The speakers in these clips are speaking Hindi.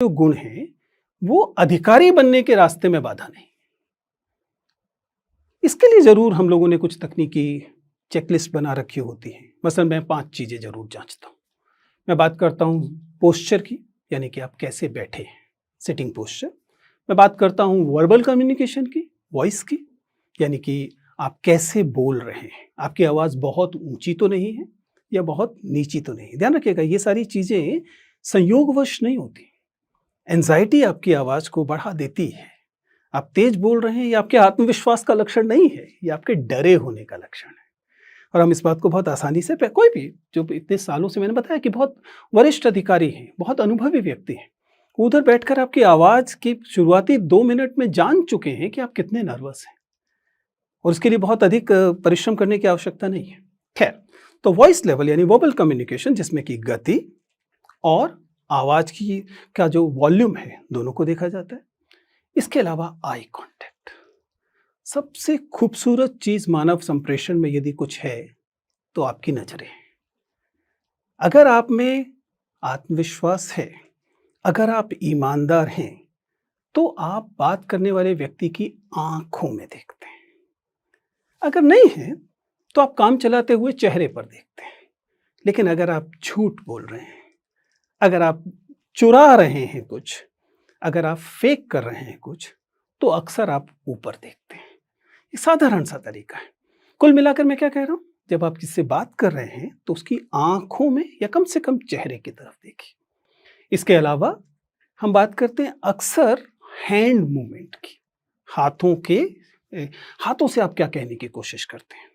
जो गुण हैं वो अधिकारी बनने के रास्ते में बाधा नहीं। इसके लिए जरूर हम लोगों ने कुछ तकनीकी चेकलिस्ट बना रखी होती हैं। मसलन मैं 5 चीजें जरूर जांचता हूँ। मैं बात करता हूँ पोस्चर की, यानी कि आप कैसे बैठे हैं, सिटिंग पोस्चर। मैं बात करता हूँ वर्बल कम्युनिकेशन की, वॉइस की, यानी कि आप कैसे बोल रहे हैं, आपकी आवाज़ बहुत ऊंची तो नहीं है या बहुत नीची तो नहीं। ध्यान रखिएगा, ये सारी चीज़ें संयोगवश नहीं होती। एंजाइटी आपकी आवाज़ को बढ़ा देती है। आप तेज बोल रहे हैं, ये आपके आत्मविश्वास का लक्षण नहीं है, ये आपके डरे होने का लक्षण है। और हम इस बात को बहुत आसानी से, कोई भी जो इतने सालों से मैंने बताया कि बहुत वरिष्ठ अधिकारी हैं, बहुत अनुभवी व्यक्ति हैं, उधर बैठकर आपकी आवाज़ की शुरुआती 2 मिनट में जान चुके हैं कि आप कितने नर्वस हैं, और उसके लिए बहुत अधिक परिश्रम करने की आवश्यकता नहीं है। खैर, तो वॉइस लेवल यानी वर्बल कम्युनिकेशन, जिसमें कि गति और आवाज़ की का जो वॉल्यूम है, दोनों को देखा जाता है। इसके अलावा आई कांटेक्ट, सबसे खूबसूरत चीज़ मानव संप्रेषण में यदि कुछ है तो आपकी नज़रें। अगर आप में आत्मविश्वास है, अगर आप ईमानदार हैं, तो आप बात करने वाले व्यक्ति की आंखों में देखते हैं। अगर नहीं है तो आप काम चलाते हुए चेहरे पर देखते हैं। लेकिन अगर आप झूठ बोल रहे हैं, अगर आप चुरा रहे हैं कुछ, अगर आप फेक कर रहे हैं कुछ, तो अक्सर आप ऊपर देखते हैं। ये साधारण सा तरीका है। कुल मिलाकर मैं क्या कह रहा हूं, जब आप किससे बात कर रहे हैं तो उसकी आंखों में या कम से कम चेहरे की तरफ देखिए। इसके अलावा हम बात करते हैं अक्सर हैंड मूवमेंट की, हाथों से आप क्या कहने की कोशिश करते हैं।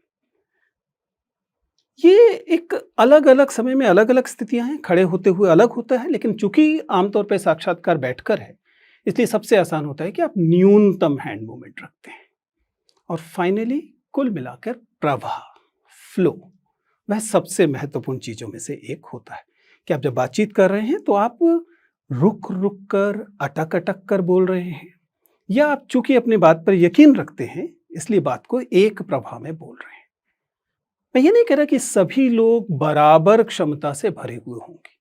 ये एक अलग अलग समय में अलग अलग स्थितियां हैं, खड़े होते हुए अलग होता है, लेकिन चूंकि आमतौर पर साक्षात्कार बैठकर है, इसलिए सबसे आसान होता है कि आप न्यूनतम हैंड मूवमेंट रखते हैं। और फाइनली कुल मिलाकर प्रवाह, फ्लो, वह सबसे महत्वपूर्ण चीजों में से एक होता है कि आप जब बातचीत कर रहे हैं तो आप रुक रुक कर, अटक अटक कर बोल रहे हैं, या आप चूंकि अपनी बात पर यकीन रखते हैं इसलिए बात को एक प्रवाह में बोल रहे हैं। मैं ये नहीं कह रहा कि सभी लोग बराबर क्षमता से भरे हुए होंगे,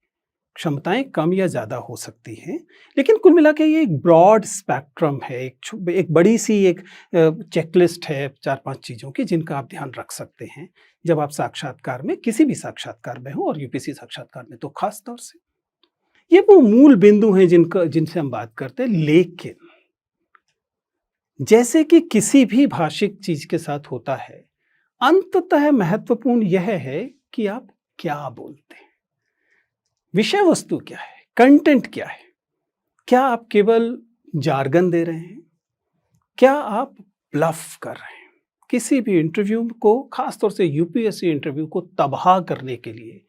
क्षमताएं कम या ज्यादा हो सकती हैं, लेकिन कुल मिला के ये एक ब्रॉड स्पेक्ट्रम है, एक बड़ी सी एक चेकलिस्ट है 4-5 चीज़ों की, जिनका आप ध्यान रख सकते हैं जब आप साक्षात्कार में, किसी भी साक्षात्कार में हो, और यूपीएससी साक्षात्कार में तो खास तौर से। ये वो मूल बिंदु हैं जिनसे हम बात करते हैं। लेकिन जैसे कि किसी भी भाषिक चीज के साथ होता है, अंततः महत्वपूर्ण यह है कि आप क्या बोलते हैं, विषय वस्तु क्या है, कंटेंट क्या है। क्या आप केवल जार्गन दे रहे हैं, क्या आप ब्लफ कर रहे हैं। किसी भी इंटरव्यू को, खासतौर से यूपीएससी इंटरव्यू को तबाह करने के लिए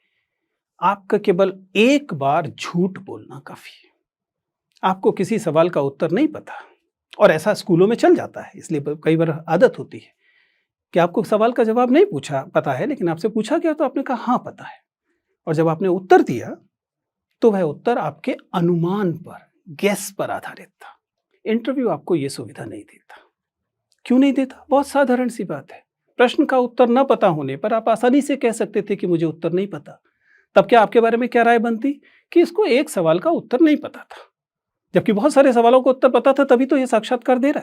आपका केवल एक बार झूठ बोलना काफी है। आपको किसी सवाल का उत्तर नहीं पता, और ऐसा स्कूलों में चल जाता है, इसलिए कई बार आदत होती है कि आपको सवाल का जवाब नहीं पता है, लेकिन आपसे पूछा गया तो आपने कहा हाँ पता है, और जब आपने उत्तर दिया तो वह उत्तर आपके अनुमान पर, गेस पर आधारित था। इंटरव्यू आपको यह सुविधा नहीं देता। क्यों नहीं देता? बहुत साधारण सी बात है। प्रश्न का उत्तर न पता होने पर आप आसानी से कह सकते थे कि मुझे उत्तर नहीं पता। तब क्या आपके बारे में क्या राय बनती कि इसको एक सवाल का उत्तर नहीं पता था, जबकि बहुत सारे सवालों का उत्तर पता था, तभी तो यह साक्षात्कार दे रहा है।